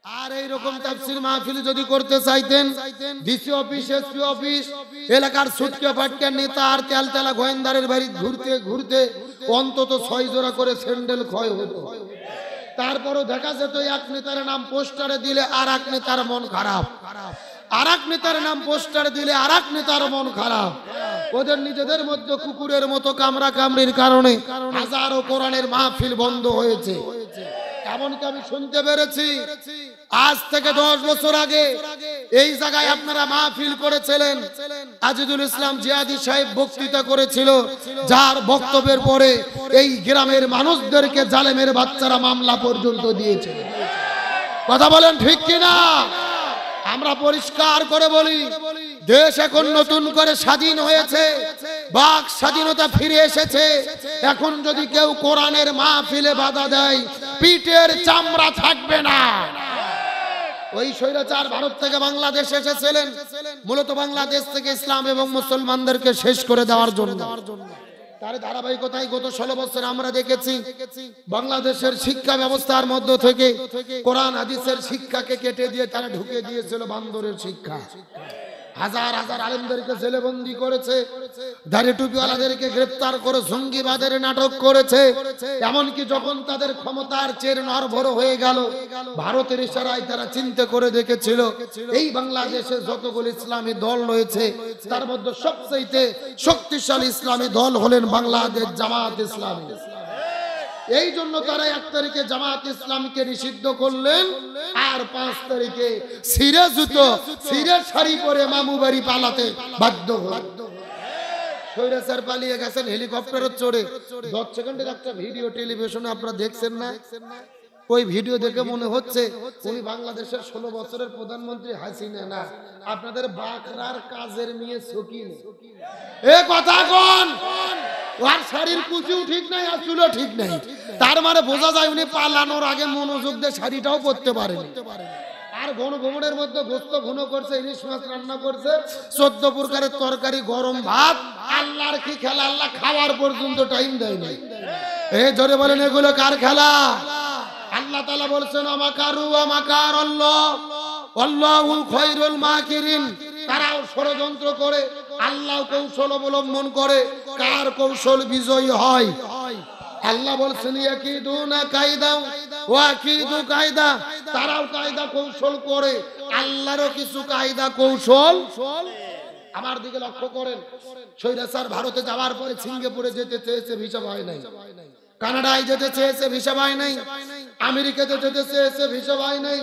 আর এই রকম তাফসীর মাহফিল যদি করতে চাইতেন, ডিসি অফিস, এসপি অফিস, এলাকার সুটকে ফাটকে নেতা আর তেলতেলা গোয়েন্দারের বাড়ি ঘুরতে ঘুরতে অন্তত 6 জোড়া করে স্যান্ডেল ক্ষয় হতো। তারপরও দেখা যেত এক নেতার নাম পোস্টারে দিলে আর এক নেতার মন খারাপ, আর এক নেতার নাম পোস্টারে দিলে আর এক নেতার মন খারাপ। ওদের নিজেদের মধ্যে কুকুরের মতো কামড়া কামড়ির কারণে হাজারো কোরআনের মাহফিল বন্ধ হয়েছে। এমনকি আমি শুনতে পেরেছি আজ থেকে 10 বছর আগে এই জায়গায় আপনারা মাহফিল করেছিলেন, আজিজুল ইসলাম জিয়াদি সাহেব বক্তৃতা করেছিল, যার বক্তব্যের পরে এই গ্রামের মানুষদেরকে জালেমের বাচ্চারা মামলা পর্যন্ত দিয়েছে। কথা বলেন ঠিক কিনা? আমরা পরিষ্কার করে বলি, দেশ এখন নতুন করে স্বাধীন হয়েছে, বাক স্বাধীনতা ফিরে এসেছে। এখন যদি কেউ কোরআনের মাহফিলে বাধা দেয়, পিঠের চামড়া থাকবে না। ওই স্বৈরাচার ভারত থেকে বাংলাদেশ এসেছিলেন মূলত বাংলাদেশ থেকে ইসলাম এবং মুসলমানদেরকে শেষ করে দেওয়ার জন্য। তার ধারাবাহিকতায় গত 16 বছর আমরা দেখেছি বাংলাদেশের শিক্ষা ব্যবস্থার মধ্য থেকে কোরআন হাদিসের শিক্ষাকে কেটে দিয়ে তারা ঢুকে দিয়েছিল বান্দরের শিক্ষা। হাজার হাজার আলেমদেরকে জেলেবন্দি করেছে, দাড়ি টুপিওয়ালাদেরকে গ্রেফতার করে জঙ্গিবাদের নাটক করেছে। এমনকি যখন তাদের ক্ষমতার চের নড়বড় হয়ে গেল, ভারতের ইশারায় তারা চিন্তা করে দেখেছিল এই বাংলাদেশে যতগুলো ইসলামী দল রয়েছে তার মধ্যে সবচেয়ে শক্তিশালী ইসলামী দল হলেন বাংলাদেশ জামাত ইসলামী। এই জন্য তারা 1 তারিখে জামাত ইসলামকে নিষিদ্ধ করলেন, আর 5 তারিখে সিরে জুতো সিরে শাড়ি পরে মামু বাড়ি পালাতে বাধ্য হলেন। স্বৈরাচার পালিয়ে গেছেন হেলিকপ্টারে চড়ে। 10 সেকেন্ডের একটা ভিডিও টেলিভিশনে আপনারা দেখছেন না? ওই ভিডিও দেখে মনে হচ্ছে উনি বাংলাদেশের 16 বছরের প্রধানমন্ত্রী হাসিনা না, আপনাদের বাকরার কাজের মেয়ে সকিন। এ কথা কোন? ওর শাড়ির কুচিও ঠিক নাই আর চুলও ঠিক নাই, তার মানে বোঝা যায় উনি পালানোর আগে মনোযোগ দিয়ে শাড়িটাও পরতে পারেন। আর গণভবনের মধ্যে গোস্ত ঘন করছে, ইলিশ মাছ রান্না করছে, 14 প্রকারের তরকারি, গরম ভাত। আল্লাহর কি খেলা? আল্লাহ খাওয়ার পর্যন্ত টাইম দেয় নাই। এ জোরে বলেন, এগুলো কার খেলা? আল্লাহ তাআলা বলছেন আমাকারু ওয়া মাকার আল্লাহ আল্লাহু খায়রুল মাকিরিন। তারাও ষড়যন্ত্র করে, আল্লাহ কৌশল অবলম্বন করে, কার কৌশল বিজয়ী হয়। আল্লাহ বলছেন ইয়াকিদুনা কায়দা ওয়া আকিদু কায়দা। তারাও কায়দা কৌশল করে, আল্লাহরও কিছু কায়দা কৌশল। আমার দিকে লক্ষ্য করেন, স্বৈরাচার ভারতে যাওয়ার পরে সিঙ্গাপুরে যেতে চেয়েছে, ভিসা পায় নাই। কানাডায় যেতে চেয়েছে, ভিসা পায় নাই। আমেরিকাতে যেতে চেয়েছে, ভিসা পায় নাই।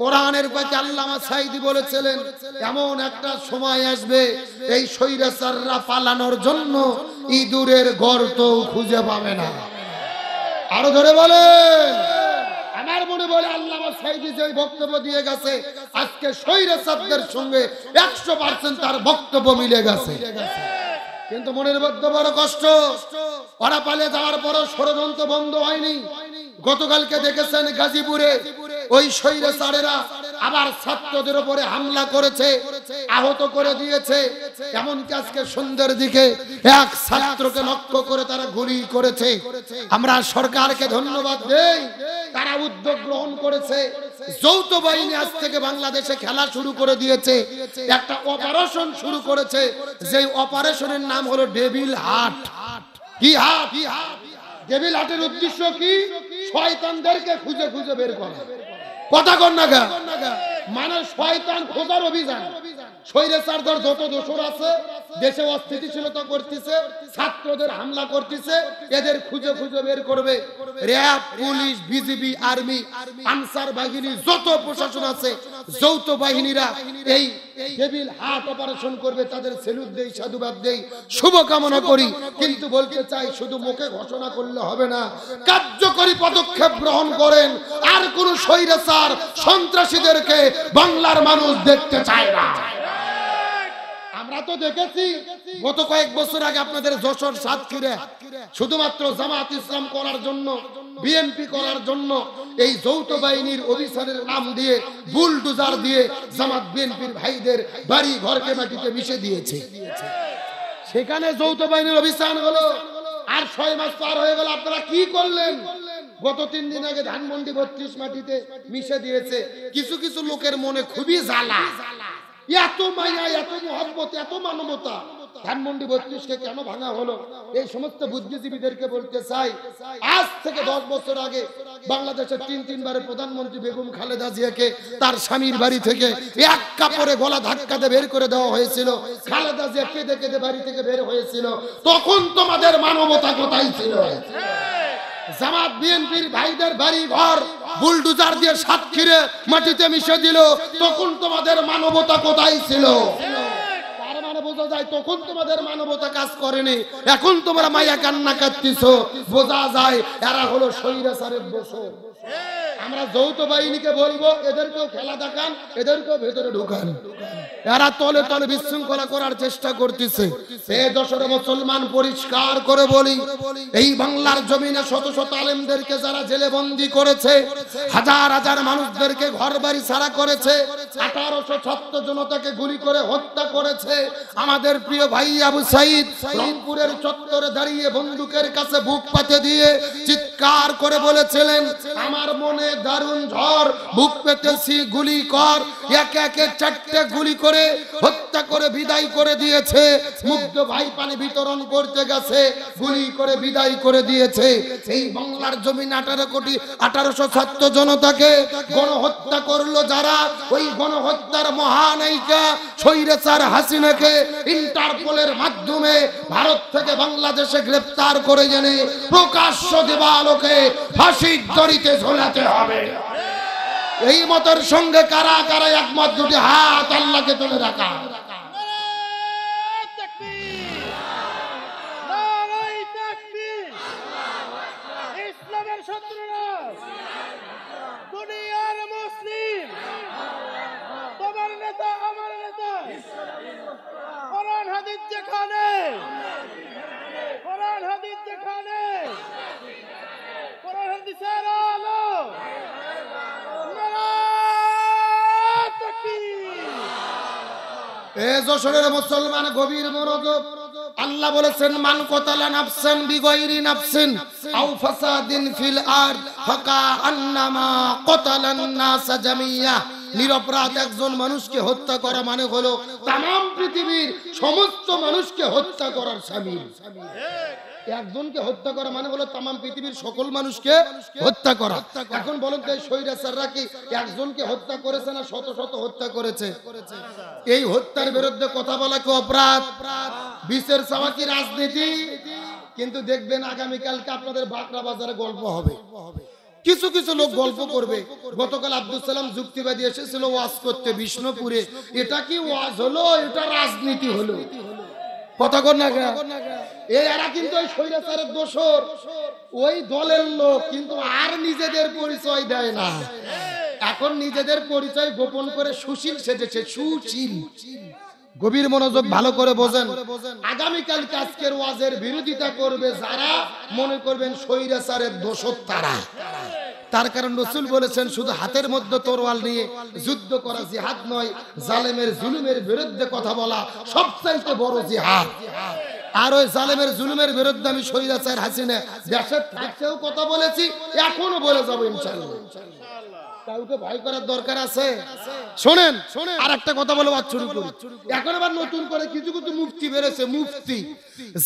কোরআনের পাকে আল্লামা সাঈদী বলেছিলেন এমন একটা সময় আসবে এই স্বৈরাচাররা পালানোর জন্য ইঁদুরের গর্ত খুঁজে পাবে না। আরো ধরে বলেন। আমার মনে বলে আল্লামা সাঈদী যে বক্তব্য দিয়ে গেছে, আজকে স্বৈরাচারদের সঙ্গে 100% তার বক্তব্য মিলে গেছে। কিন্তু মনের মধ্যে বড় কষ্ট, ওরা পালিয়ে যাওয়ার পরও ষড়যন্ত্র বন্ধ হয়নি। গতকালকে দেখেছেন গাজীপুরে ওই স্বৈরাচারেরা আবার ছাত্রদের উপরে হামলা করেছে, আহত করে দিয়েছে। এমনকি আজকে সন্ধ্যার দিকে এক ছাত্রকে লক্ষ্য করে তারা গুলি করেছে। আমরা সরকারকে ধন্যবাদ দেই, তারা উদ্যোগ গ্রহণ করেছে। যৌথ বাহিনী আজ থেকে বাংলাদেশে খেলা শুরু করে দিয়েছে, একটা অপারেশন শুরু করেছে, যে অপারেশনের নাম হলো ডেভিল হার্ট। কি হার্ট? ডেভিল হার্টের উদ্দেশ্য কি? শয়তানদেরকে খুঁজে খুঁজে বের করা। কথা কন না গা? মানে শয়তান খোঁজার অভিযান। স্বৈরাচারদের যত দোসর আছে দেশে অস্থিতিশীলতা করতেছে, ছাত্রদের হামলা করতেছে, এদের খুঁজে খুঁজে বের করবে। RAB, police, BGB, army, answer বাহিনী, যত প্রশাসন আছে, যৌথ বাহিনীরা এই ডেভিল হার্ট অপারেশন করবে। তাদের সেলুট দেই, সাধুবাদ দেই, শুভকামনা করি। কিন্তু বলতে চাই, শুধু মুখে ঘোষণা করলে হবে না, কার্যকরী পদক্ষেপ গ্রহণ করেন। আর কোন স্বৈরাচার সন্ত্রাসীদেরকে বাংলার মানুষ দেখতে চায় না। আমরা তো দেখেছি গত কয়েক বছর আগে আপনাদের যশোর, সাতক্ষীরা শুধুমাত্র জামাত ইসলাম করার জন্য, বিএনপি করার জন্য এই যৌথ বাহিনীর অভিযানের নাম দিয়ে বুলডোজার দিয়ে জামাত বিএনপির ভাইদের বাড়ি ঘরকে মাটিতে মিশে দিয়েছে। সেখানে যৌথ বাহিনীর অভিযান হলো, আর 6 মাস পার হয়ে গেল, আপনারা কি করলেন? গত 3 দিন আগে ধানমন্ডি 32 মাটিতে মিশে দিয়েছে। কিছু কিছু লোকের মনে খুবই জ্বালা, এত মায়া, এত মহব্বত, এত মানবতা, ধানমন্ডি 32 কে কেন ভাঙা হলো? এই সমস্ত বুদ্ধিজীবীদেরকে বলতে চাই, আজ থেকে 10 বছর আগে বাংলাদেশের 3 বারের প্রধানমন্ত্রী বেগম খালেদা জিয়াকে তার স্বামীর বাড়ি থেকে এক কাপড়ে গলা ধাক্কাতে বের করে দেওয়া হয়েছিল। খালেদা জিয়া কেঁদে কেঁদে বাড়ি থেকে বের হয়েছিল। তখন তোমাদের মানবতা কোথায় ছিল? জামাত বিএনপির ভাইদের বাড়ি ঘর বুলডোজার দিয়ে সাতক্ষীরে মাটিতে মিশে দিল, তখন তোমাদের মানবতা কোথায় ছিল? তার মানে বোঝা যায় তখন তোমাদের মানবতা কাজ করেনি। এখন তোমরা মায়া কান্না কাঁদতেছো, বোঝা যায় এরা হলো স্বৈরাচারের দোষর। আমরা যৌথ বাহিনীকে বলবো, এদেরকেও খেলা দেখান, এদেরকেও ভেতরে ঢুকান। এরা তলে তলে বিশৃঙ্খলা করার চেষ্টা করতেছে। এই দশরে মুসলমান পরিষ্কার করে বলি, এই বাংলার জমিনে শত শত আলেমদেরকে যারা জেলে বন্দী করেছে, হাজার হাজার মানুষদেরকে ঘর বাড়ি ছাড়া করেছে, 1800 জনতাকে গুলি করে হত্যা করেছে, আমাদের প্রিয় ভাই আবু সাইদ রংপুরের চত্বরে দাঁড়িয়ে বন্দুকের কাছে বুক পাতে দিয়ে চিৎকার করে বলেছিলেন, আমার মনে দারুণ ঝড়, বুক পেতেছি, গুলি কর। একে একে 4টে গুলি করে হত্যা করে বিদায় করে দিয়েছে। মুগ্ধ ভাই পানি বিতরণ করতে গেছে, গুলি করে বিদায় করে দিয়েছে। এই বাংলার জমিন 1800 ছাত্র জনতাকে গণহত্যা করলো যারা, ওই গণহত্যার মহানায়িকা স্বৈরাচার হাসিনাকে ইন্টারপোলের মাধ্যমে ভারত থেকে বাংলাদেশে গ্রেফতার করে এনে প্রকাশ্য দিবালোকে ফাঁসির দড়িতে ঝোলাতে হবে। এই মতের সঙ্গে কারা কারা একমত? দুটি হাত আল্লাহকে তুলে রাখা। ইসলামের শত্রুরা, দুনিয়ার মুসলিম, তোমার নেতা আমার নেতা, কোরআন হাদিস যেখানে, কোরআন হাদিস যেখানে, কোরআন হাদিসের আলো, যশোরের মুসলমান গভীর মনোযোগ। আল্লাহ বলেছেন, মান কতালা নাফসান বিগাইরি নাফসিন আও ফাসাদিন ফিল আরদ ফাকাআন্নামা কতালান নাস জামিয়া। নিরপরাধ একজন মানুষকে হত্যা করা মানে হলো তামাম পৃথিবীর সমস্ত মানুষকে হত্যা করার শামিল। একজনকে হত্যা করা মানে হলো তামাম পৃথিবীর সকল মানুষকে হত্যা করা। এখন বলেন তো, এই স্বৈরাচাররা কি একজনকে হত্যা করেছে না শত শত হত্যা করেছে? এই হত্যার বিরুদ্ধে কথা বলা কি অপরাধ? বিচার চাওয়া কি রাজনীতি? কিন্তু দেখবেন আগামীকালকে আপনাদের বাকরা বাজারে গল্প হবে, কিছু কিছু লোক গল্প করবে। গতকাল আব্দুল সালাম যুক্তিবাদী এসেছিল ওয়াজ করতে বিষ্ণুপুরে। এটা কি ওয়াজ হলো? এটা রাজনীতি হলো। কথা কর না কেন? এরা কিন্তু ওই স্বৈরাচারের দোষর, ওই দলের লোক, কিন্তু আর নিজেদের পরিচয় দেয় না। এখন নিজেদের পরিচয় গোপন করে সুশীল সেজেছে, সুশীল। গভীর মনোযোগ, ভালো করে বোঝেন। আগামীকাল আজকের ওয়াজের বিরোধিতা করবে যারা, মনে করবেন স্বৈরাচারের দোষর তারা। তার কারণ রাসূল বলেছেন, শুধু হাতের মধ্যে তরোয়াল নিয়ে যুদ্ধ করা জিহাদ নয়, জালেমের জুলুমের বিরুদ্ধে কথা বলা সবচাইতে বড় জিহাদ। আর ওই জালেমের জুলুমের বিরুদ্ধে আমি স্বৈরাচার হাসিনা দেশের থাকতেও কথা বলেছি, এখনো বলে যাবো ইনশাআল্লাহ। কাউকে ভয় করার দরকার আছে? শোনেন, আর একটা কথা বলে বাদ শুরু করি। এখন আবার নতুন করে কিছু কিছু মুফতি বেড়েছে। মুফতি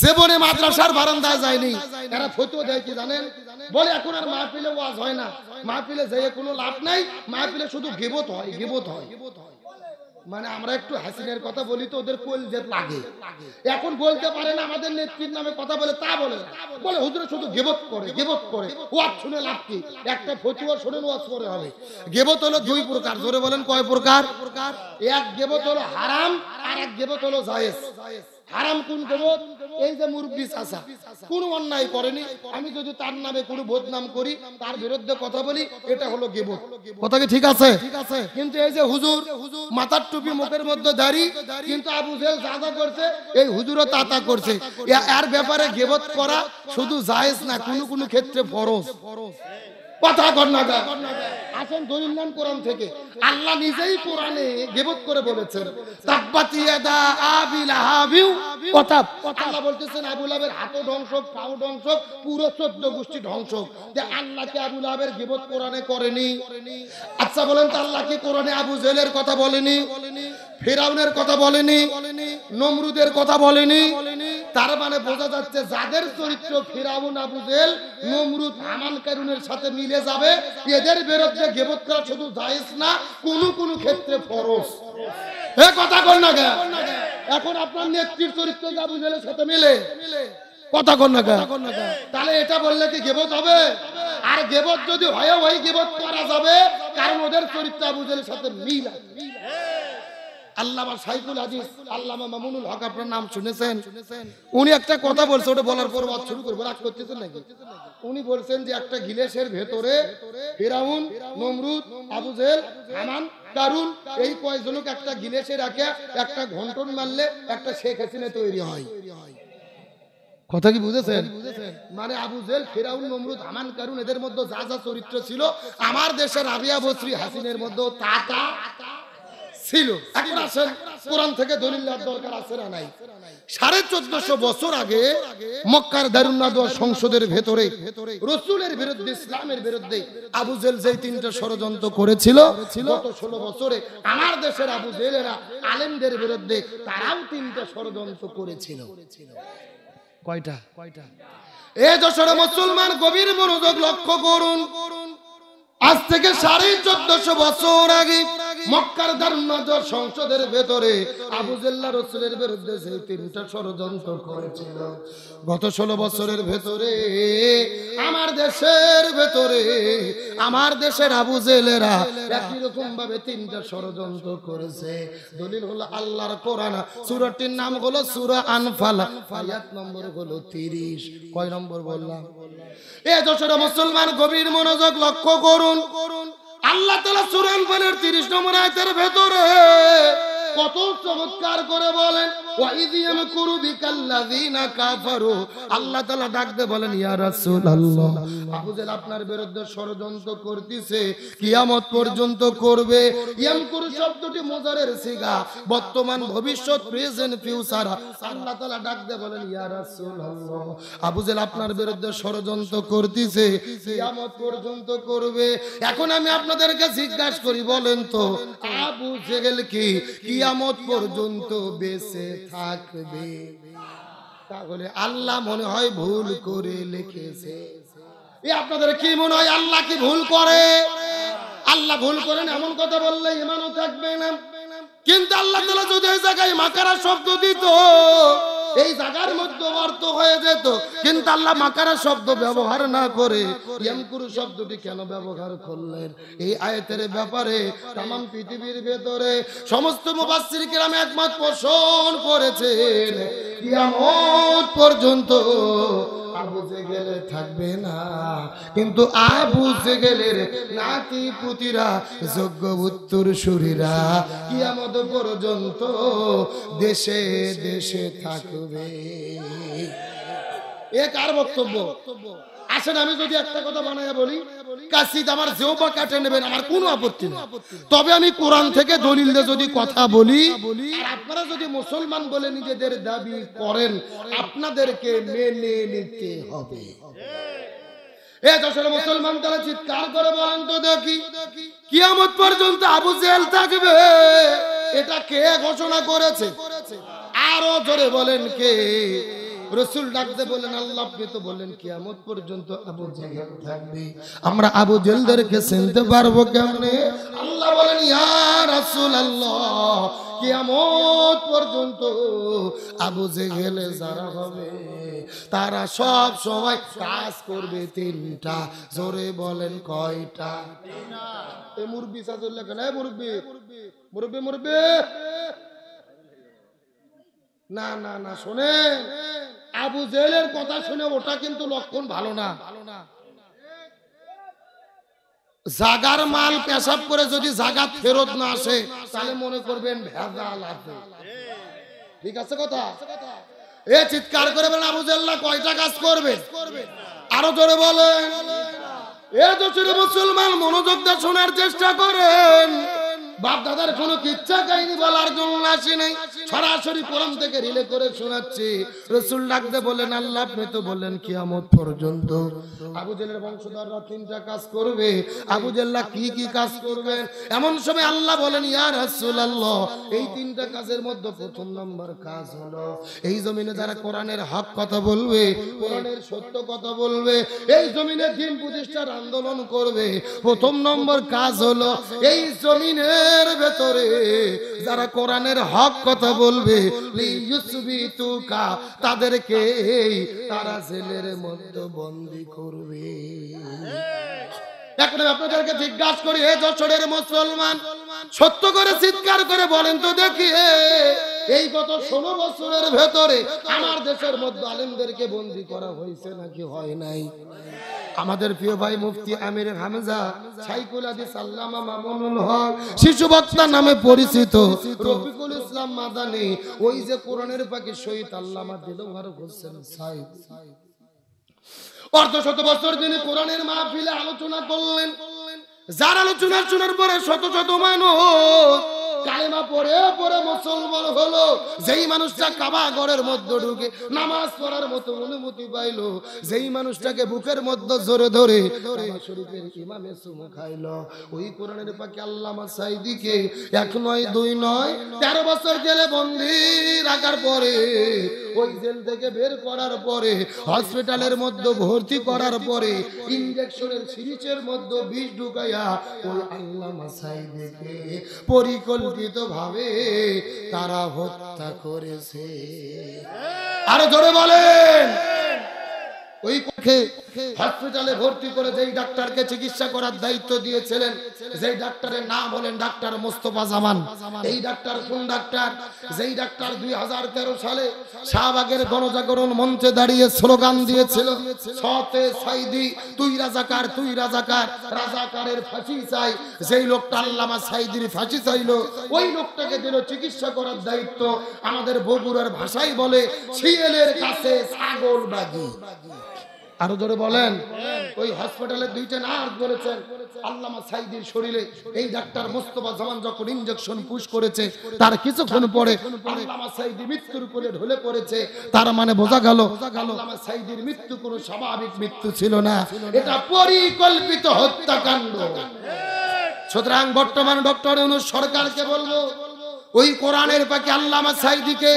জীবনে মাদ্রাসার বারান্দায় যায়নি, এরা ফতোয়া দেয় কি জানেন? বলে এখন আর মাহফিলে ওয়াজ হয় না, মাহফিলে যেয়ে কোনো লাভ নাই, মাহফিলে শুধু গিবত হয়, গিবত হয়। মানে আমরা একটু হাসিনের কথা বলি তো ওদের কলজে লাগে। এখন বলতে পারে না আমাদের নেত্রীর নামে কথা বলে, তা বলে না, বলে হুজুরে শুধু গিবত করে, গিবত করে। ওয়াজ শুনে লাভ কি? একটা ফতুয়া শুনে ওয়াজ করে হবে। গিবত হলো 2 প্রকার। জোরে বলেন কয় প্রকার? এক গিবত হলো হারাম, আর এক গিবত হলো জায়েজ। হারাম কোন গিবত? এই যে মুরব্বি চাচা কোনো অন্যায় করেনি, আমি যদি তার নামে কোনো বদনাম করি, তার বিরুদ্ধে কথা বলি, এটা হলো গিবত। কথা কি ঠিক আছে? কিন্তু এই যে হুজুর, মাথার টুপি, মুখের মধ্যে দাড়ি, কিন্তু আবু জেল যা যা করছে এই হুজুরও তা করছে, এর ব্যাপারে গিবত করা শুধু জায়েজ না, কোনো কোনো ক্ষেত্রে ফরজ। কথা কর না গা। আসেন দলিল নেন কোরআন থেকে। আল্লাহ নিজেই কোরআনে গীবত করে বলেছেন তাব্বাত ইয়াদা আবি লাহাবিউ ওয়া তাব। আল্লাহ বলতেছেন আবু লাহাবের হাতও ধ্বংস, পাও ধ্বংস, পুরো 14 গোষ্ঠী ধ্বংস। যে আল্লাহ কি আবু লাহাবের গীবত কোরআনে করেনি? আচ্ছা বলেন তো আল্লাহ কি কোরআনে আবু জেহেলের কথা বলেনি? ফিরাউনের কথা বলেনি? নমরুদের কথা বলেনি? তার মানে বোঝা যাচ্ছে যাদের চরিত্র ফিরাউন, আবু জেহেল, নমরুদ, হামান, কারুনের সাথে মিলে যাবে, এদের বিরুদ্ধে গীবত করা শুধু জায়েজ না, কোন ক্ষেত্রে ফরজ। এ কথা কর না গা। এখন আপনার নেত্রীর চরিত্র আবু জেহেলের সাথে মিলে, কথা কর না গা, তাহলে এটা বললে কি গীবত হবে? আর গীবত যদি হয় ওই গীবত করা যাবে, কারণ ওদের চরিত্র আবু জেহেলের সাথে মিল আছে। আল্লামা শাইখুল হাদিস আল্লামা মামুনুল হক, আপনার নাম শুনেছেন? উনি একটা কথা বলছে, ওটা বলার পর বাদ শুরু করবো, রাগ করতেছেন নাকি? উনি বলছেন যে একটা গিলাসের ভেতরে ফিরাউন, নমরুদ, আবু জেহেল, হামান, কারুন এই কয়েকজনকে একটা গিলাসে রাখে একটা ঘন্টন মারলে একটা শেখ হাসিনা তৈরি হয়। কথা কি বুঝেছেন? মানে আবু জেহেল, ফিরাউন, নমরুদ, হামান, কারুন এদের মধ্যে যা যা চরিত্র ছিল, আমার দেশের রাবিয়া বসরি হাসিনের মধ্যে তা ছিল। এখন আসেন কোরআন থেকে দলিল দেওয়ার দরকার আছে না নাই? 1450 বছর আগে মক্কার দারুন নাদওয়া সংসদের ভেতরে রাসূলের বিরুদ্ধে, ইসলামের বিরুদ্ধে আবু জেহেল যেই তিনটা ষড়যন্ত্র করেছিল, গত 16 বছরে আমার দেশের আবু জেহেলেরা আলেমদের বিরুদ্ধে তারাও তিনটা ষড়যন্ত্র করেছিল। কয়টা? এই দশরা মুসলমান গভীর মনোযোগ লক্ষ্য করুন। আজ থেকে 1450 বছর আগে মক্কার দারুন নাদওয়া সংসদের ভেতরে আবু জেহেল রাসূলের বিরুদ্ধে যে তিনটা ষড়যন্ত্র করেছিল, গত 16 বছরের ভেতরে আমার দেশের ভেতরে আমার দেশের আবু জেহেলেরা একই রকম ভাবে তিনটা ষড়যন্ত্র করেছে। দলিল হলো আল্লাহর কোরআন, সূরাটির নাম হলো সূরা আনফাল, আয়াত নম্বর হলো 30। কয় নম্বর বললাম? এই দশরা মুসলমান গভীর মনোযোগ লক্ষ্য করুন। আল্লাহ তাআলা সূরা আনফালের 30 নম্বর আয়াতের ভেতরে কত চমৎকার করে বলেন, ওয়া ইয ইয়ামকুরু বিকাল্লাযিনা কাফারু। আল্লাহ তাআলা ডাক দিয়ে বলেন, ইয়া রাসূলুল্লাহ, আবু জেহেল আপনার বিরুদ্ধে ষড়যন্ত্র করতেছে, কিয়ামত পর্যন্ত করবে। ইয়ামকুরু শব্দটি মুজারের সিগা, বর্তমান, ভবিষ্যৎ, প্রেজেন্ট, ফিউচার। আল্লাহ তাআলা ডাক দিয়ে বলেন, ইয়া রাসূলুল্লাহ, আবু জেহেল আপনার বিরুদ্ধে ষড়যন্ত্র করতেছে, কিয়ামত পর্যন্ত করবে। এখন আমি আপনাদেরকে জিজ্ঞাসা করি, বলেন তো আবু জেহেল কি কিয়ামত পর্যন্ত বেঁচে থাকবে? তাহলে আল্লাহ মনে হয় ভুল করে লিখেছে। আপনাদের কি মনে হয় আল্লাহ কি ভুল করে? আল্লাহ ভুল করেন এমন কথা বললে ঈমানও থাকবে না। কিন্তু আল্লাহ তাআলা যদি এই জায়গায় মাকারা শব্দ দিত, এই জায়গার মধ্যে অর্থ হয়ে যেত। কিন্তু আল্লাহ মাকারা শব্দ ব্যবহার না করে ইয়ামকুরু শব্দটি কেন ব্যবহার করলেন? এই আয়াতের ব্যাপারে तमाम পৃথিবীর ভেতরে সমস্ত মুফাসসির কিরাম একমত পোষণ করেছেন, কিয়ামত পর্যন্ত আবু জেহেল থাকবে না। কিন্তু আবু জেহেলের নাতি পুতিরা, যোগ্য উত্তরসূরিরা কিয়ামত পর্যন্ত দেশে দেশে থাকবে। এ কার বক্তব্য? আসেন আমি যদি একটা কথা বানায়া বলি, কাসিদ আমার জিহ্বা কাটে নেবেন, আমার কোনো আপত্তি নেই। তবে আমি কোরআন থেকে দলিল দিয়ে যদি কথা বলি, আর আপনারা যদি মুসলমান বলে নিজেদের দাবি করেন, আপনাদেরকে মেনে নিতে হবে। এ দশরা মুসলমান তারা চিৎকার করে বলেন তো দেখি, কিয়ামত পর্যন্ত আবু জেহেল থাকবে, এটা কে ঘোষণা করেছে? আরো জোরে বলেন কে? রাসূল ডাকতে বলেন, আল্লাহ আপনি তো বলেন কিয়ামত পর্যন্ত আবু জেহেল থাকবে, আমরা আবু জেহেলদেরকে চিনতে পারবো কেমনে? আল্লাহ বলেন, ইয়া রাসূলুল্লাহ, কিয়ামত পর্যন্ত আবু জেহেল যারা হবে তারা সব সময় কাজ করবে তিনটা। জোরে বলেন কয়টা? এই মুরব্বি সাজুল্লাহ কেন? মুরব্বি মুরব্বি মুরব্বি না না না, শোনেন, আবু জেহেলের কথা শুনে ওটা কিন্তু লক্ষণ ভালো না। জাগার মাল পেশাব করে যদি জাগা ফেরত না আসে, তাহলে মনে করবেন ভেজাল আছে। ঠিক আছে কথা? এ চিৎকার করে বলেন, আবু জেহেল কয়টা কাজ করবে? আরো জোরে বলেন। এ যশোরে মুসলমান মনোযোগ দিয়ে শোনার চেষ্টা করেন। বাপ দাদার কোনো কিচ্ছা কাহিনী বলার জন্য আসি নাই, সরাসরি কোরআন থেকে রিলে করে শোনাচ্ছি। রাসূল ডাকতে বলেন, আল্লাহ আপনি তো বলেন কিয়ামত পর্যন্ত আবু জেহেলের বংশধররা তিনটা কাজ করবে। আবু জেহেল কি কি কাজ করবে? এমন সময় আল্লাহ বলেন, ইয়া রাসূলুল্লাহ, এই তিনটা কাজের মধ্যে প্রথম নম্বর কাজ হলো এই জমিনে যারা কোরআনের হক কথা বলবে, কোরআনের সত্য কথা বলবে, এই জমিনে দ্বীন প্রতিষ্ঠার আন্দোলন করবে, প্রথম নম্বর কাজ হলো এই জমিনের ভেতরে যারা কোরআনের হক কথা বলবে লিইউসবিতুকা, তাদেরকে তারা জেলের মধ্যে বন্দী করবে। এখন আপনাদেরকে জিজ্ঞাসা করি, হে যশোরের মুসলমান, সত্য করে চিৎকার করে বলেন তো দেখি, এই গত 16 বছরের ভেতরে আমার দেশের মধ্যে আলেমদেরকে বন্দী করা হয়েছে নাকি হয় নাই? আমাদের প্রিয় ভাই মুফতি আমির হামজা, শাইখুল হাদিস আল্লামা মামুনুল হক, শিশু বক্তা নামে পরিচিত রফিকুল ইসলাম মাদানী, ওই যে কোরআনের পাখি শহীদ আল্লামা দিলওয়ার হোসেন সাইদ, অর্ধশত বছর তিনি কোরআনের মাহফিলে আলোচনা করলেন। যার আলোচনা শোনার পরে শত শত মানুষ কালেমা পড়ে পড়ে মুসলমান হলো। যেই মানুষটা কাবা ঘরের মধ্যে ঢুকে নামাজ পড়ার মতো অনুমতি পাইলো, যেই মানুষটাকে বুকের মধ্যে জোরে ধরে শরীফের ইমামে চুমু খাইলো, ওই কোরআনের পাখি আল্লামা সাইদিকে 1 নয় 2 নয় 13 বছর জেলে বন্দী রাখার পরে, ওই জেল থেকে বের করার পরে, হসপিটালের মধ্যে ভর্তি করার পরে, ইনজেকশনের সিরিজের মধ্যে বিষ ঢুকাইয়া ওই আল্লামা সাইদিকে পরিকল্পিতভাবে তারা হত্যা করেছে। আরো জোরে বলেন। ওই হসপিটালে ভর্তি করে যেই ডাক্তারকে চিকিৎসা করার দায়িত্ব দিয়েছিলেন, যেই ডাক্তারের নাম হলেন ডাক্তার মোস্তফা জামান। এই ডাক্তার কোন ডাক্তার? যেই ডাক্তার 2013 সালে শাহবাগের গণজাগরণ মঞ্চে দাঁড়িয়ে স্লোগান দিয়েছিল, সতে সাইদি, তুই রাজাকার, তুই রাজাকার, রাজাকারের ফাঁসি চাই। যেই লোকটা আল্লামা সাইদির ফাঁসি চাইলো, ওই লোকটাকে দিল চিকিৎসা করার দায়িত্ব। আমাদের বগুড়ার ভাষায় বলে শিয়ালের কাছে ছাগল বাগি। আরো জোরে বলেন। ওই হসপিটালে 2টা নার্স বলেছেন আল্লামা সাইদির শরীরে এই ডাক্তার মোস্তফা জামান যখন ইনজেকশন পুশ করেছে, তার কিছুক্ষণ পরে আল্লামা সাইদি মৃত্যুর কোলে ঢলে পড়েছে। তার মানে বোঝা গেল আল্লামা সাইদির মৃত্যু কোনো স্বাভাবিক মৃত্যু ছিল না, এটা পরিকল্পিত হত্যাকাণ্ড। সুতরাং বর্তমান ডক্টর ইউনূস সরকারকে বলবো, ওই কোরআনের পাখি আল্লামা সাইদিকে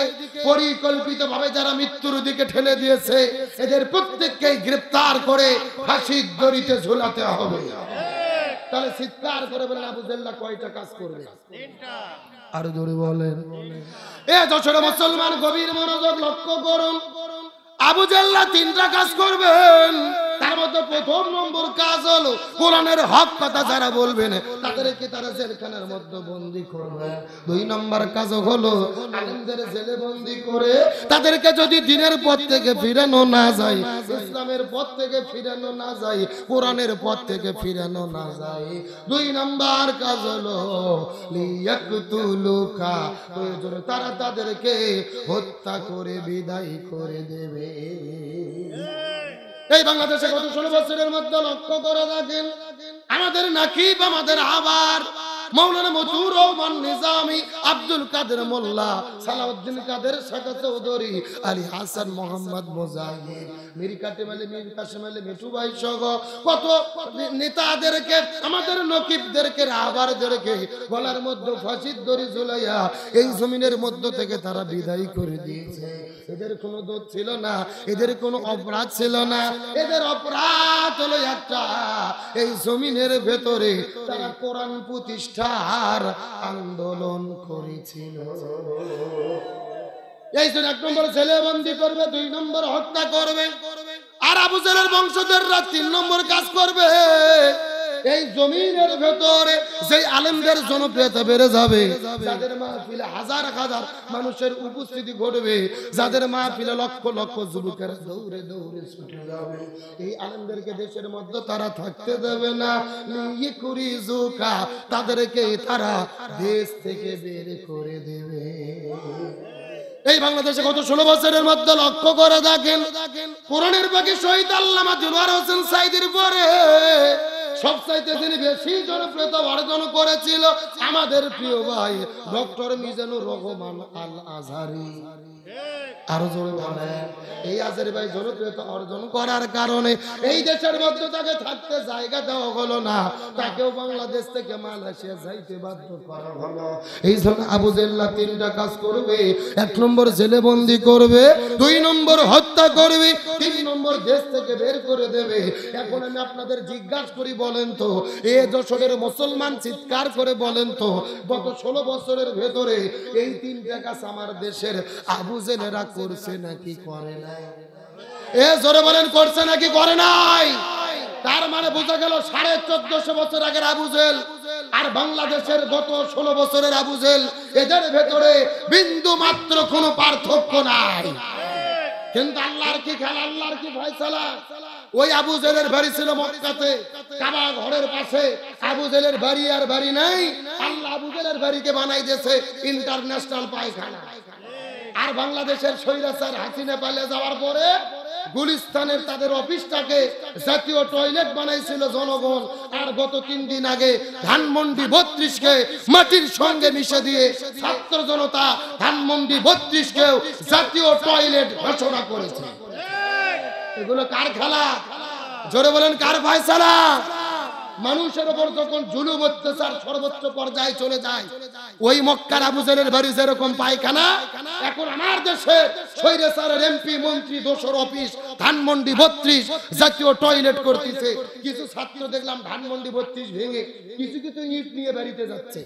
পরিকল্পিতভাবে যারা মৃত্যুর দিকে ঠেলে দিয়েছে, এদের প্রত্যেককেই গ্রেফতার করে ফাঁসির দড়িতে ঝুলাতে হবে। তাহলে চিৎকার করে বলেন, আবু জেহেল কয়টা কাজ করবে? আরো জোরে বলেন। এ যশোরে মুসলমান গভীর মনোযোগ লক্ষ্য করুন। আবু জেহেল 3টা কাজ করবেন। তার মধ্যে প্রথম নম্বর কাজ হলো কোরআনের হক কথা যারা বলবেন তাদেরকে তারা জেলখানার মধ্যে বন্দী করবে। 2 নম্বর কাজ হলো আলেমদের জেলে বন্দী করে তাদেরকে যদি দ্বীনের পথ থেকে ফিরানো না যায়, ইসলামের পথ থেকে ফিরানো না যায়, কোরআনের পথ থেকে ফিরানো না যায়, 2 নম্বর কাজ হলো লিয়াকতুলুকা, প্রয়োজনে তারা তাদেরকে হত্যা করে বিদায় করে দেবে। এই বাংলাদেশে গত 16 বছরের মধ্যে লক্ষ্য করে দেখেন, আমাদের নাকিব, আমাদের আবার মাওলানা মতিউর রহমান নিজামী, আব্দুল কাদের মোল্লা, সালাউদ্দিন কাদের শাকা চৌধুরী, আলী হাসান মোহাম্মদ মুজাহিদ, মীর কাসেম আলী, মীর কাসেম আলী মিঠু ভাই সহ কত নেতাদেরকে, আমাদের নকিবদেরকে, রাহবারদেরকে গলার মধ্যে ফাঁসির দড়ি ঝুলাইয়া এই জমিনের মধ্য থেকে তারা বিদায় করে দিয়েছে। এদের কোনো দোষ ছিল না, এদের কোনো অপরাধ ছিল না। এদের অপরাধ হলো একটা, এই জমিনের ভেতরে তারা কোরআন প্রতিষ্ঠার আন্দোলন করেছিল। এই জন্য 1 নম্বর ছেলে বন্দী করবে, 2 নম্বর হত্যা করবে। আর আবু জেহেলের বংশধররা 3 নম্বর কাজ করবে। এই জমিনের ভেতরে যেই আলেমদের জনপ্রিয়তা বেড়ে যাবে, যাদের মাহফিলে হাজার হাজার মানুষের উপস্থিতি ঘটবে, যাদের মাহফিলে লক্ষ লক্ষ যুবকেরা দৌড়ে দৌড়ে ছুটে যাবে, এই আলেমদেরকে দেশের মধ্যে তারা থাকতে দেবে না। লিইখরিজুকা, তাদেরকে তারা দেশ থেকে বের করে দেবে। এই বাংলাদেশে গত 16 বছরের মধ্যে লক্ষ্য করে দেখেন, কোরআনের পাখি শহীদ আল্লামা দিলওয়ার হোসেন সাইদির পরে সবচাইতে যিনি বেশি জনপ্রিয়তা অর্জন করেছিল আমাদের প্রিয় ভাই ডক্টর মিজানুর রহমান আল আজহারি। আরো জোরে বলেন। এই আজহারি ভাই জনপ্রিয়তা অর্জন করার কারণে এই দেশের মধ্যে তাকে থাকতে জায়গা দেওয়া হলো না, তাকেও বাংলাদেশ থেকে মালয়েশিয়া যাইতে বাধ্য করা হলো। এই জন্য আবু জেল্লা তিনটা কাজ করবে। 1 নম্বর জেলে বন্দি করবে, 2 নম্বর হত্যা করবে, 3 নম্বর দেশ থেকে বের করে দেবে। এখন আমি আপনাদের জিজ্ঞাসা করি, বলেন তো এ যশোরের মুসলমান চিৎকার করে বলেন তো গত 16 বছরের ভেতরে এই 3টা কাজ আমার দেশের আবু জেলেরা করছে নাকি করে নাই? এ জোরে বলেন, করছে নাকি করে নাই? তার মানে বোঝা গেল 1450 বছর আগের আবু জেল আর বাংলাদেশের গত 16 বছরের আবু জেল, এদের ভেতরে বিন্দু মাত্র কোনো পার্থক্য নাই। কিন্তু আল্লাহর কি খেলা, আল্লাহর কি ফয়সালা। ওই আবু জেলের বাড়ি ছিল মক্কাতে, কাবা ঘরের পাশে। আবু জেলের বাড়ি আর বাড়ি নাই, আল্লাহ আবু জেলের বাড়িকে বানাই দিয়েছে ইন্টারন্যাশনাল পায়খানা। আর বাংলাদেশের স্বৈরাচার হাসিনা পালিয়ে যাওয়ার পরে গুলিস্তানের তাদের অফিসটাকে জাতীয় টয়লেট বানাইছিল জনগণ। আর গত 3 দিন আগে ধানমন্ডি 32কে মাটির সঙ্গে মিশে দিয়ে ছাত্র জনতা ধানমন্ডি 32কেও জাতীয় টয়লেট ঘোষণা করেছে। এগুলো কার খেলা? জোরে বলেন, কার ফয়সালা? মানুষের উপর যখন জুলুম অত্যাচার সর্বোচ্চ পর্যায়ে চলে যায়, ওই মক্কার আবু জেলের বাড়ি যেরকম পায়খানা, এখন আমার দেশে স্বৈরাচারের এমপি মন্ত্রী দোসর অফিস ধানমন্ডি 32 জাতীয় টয়লেট করতেছে। কিছু ছাত্র দেখলাম ধানমন্ডি 32 ভেঙে কিছু কিছু ইট নিয়ে বাড়িতে যাচ্ছে।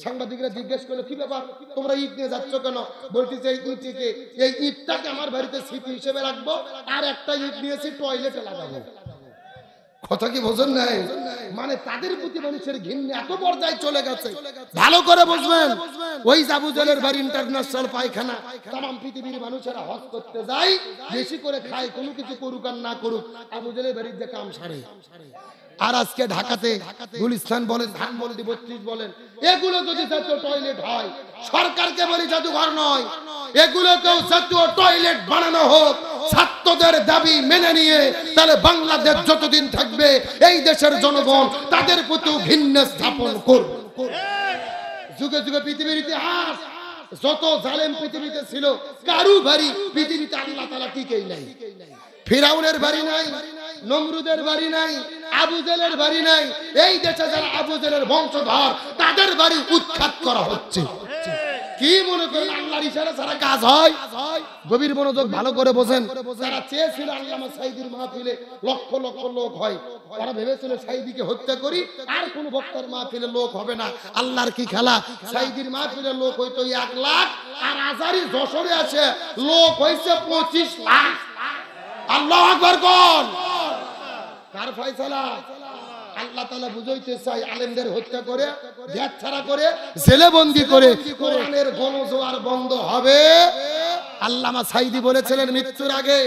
সাংবাদিকরা জিজ্ঞেস করলো, কি ব্যাপার তোমরা ইট নিয়ে যাচ্ছ কেন? বলতেছে এই ইটটাকে আমার বাড়িতে স্মৃতি হিসেবে রাখবো, আর একটা ইট নিয়েছি টয়লেটে লাগাবো। কথা কি বোঝেন নাই? মানে তাদের প্রতি মানুষের ঘৃণা এত পর্যায়ে চলে গেছে। ভালো করে বুঝবেন, ওই আবু জেলের বাড়ি ইন্টারন্যাশনাল পায়খানা। तमाम পৃথিবীর মানুষেরা হজ করতে যায়, বেশি করে খায়, কোনো কিছু করুক আর না করুক, আবু জেলের বাড়ির যে কাম সারে। আর আজকে ঢাকাতে গুলিস্তান বলেন, ধানমন্ডি 32 বলেন, এগুলো যদি জাতীয় টয়লেট হয়, সরকারকে বলি জাদুঘর নয়, এগুলোকেও জাতীয় টয়লেট বানানো হোক। ছাত্রদের দাবি মেনে নিয়ে তাহলে বাংলাদেশ যতদিন থাকবে এই দেশের জনগণ তাদের প্রতি ঘৃণা স্থাপন করবে। যুগে যুগে পৃথিবীর ইতিহাস যত জালেম পৃথিবীতে ছিল, কারু বাড়ি পৃথিবীতে আল্লাহ তাআলা টিকেই নাই। ফিরাউনের বাড়ি নাই, নমরুদের বাড়ি নাই, আবু জেলের বাড়ি নাই। এই দেশে যারা আবু জেলের বংশধর তাদের বাড়ি উৎখাত করা হচ্ছে। কি মনে করেন আল্লাহর ইশারা ছাড়া কাজ হয়? গভীর মনোযোগ ভালো করে বোঝেন। যারা চেয়েছিল আল্লামা সাঈদীর মাহফিলে লক্ষ লক্ষ লোক হয়, ওরা ভেবেছিল সাঈদীকে হত্যা করি আর কোন বক্তার মাহফিলে লোক হবে না। আল্লাহর কি খেলা, সাঈদীর মাহফিলে লোক হইতো 1 লাখ, আর আজারি যশোরে আছে লোক হইছে 25 লাখ। আল্লাহু আকবার কোন? কার ফয়সালা? আল্লাহ তাআলা বুঝাইতে চাই, আলেমদের হত্যা করে, গ্যাস ছাড়া করে, জেলে বন্দী করে কোরআনের গণজোয়ার বন্ধ হবে। আল্লামা সাঈদী বলেছিলেন মৃত্যুর আগে,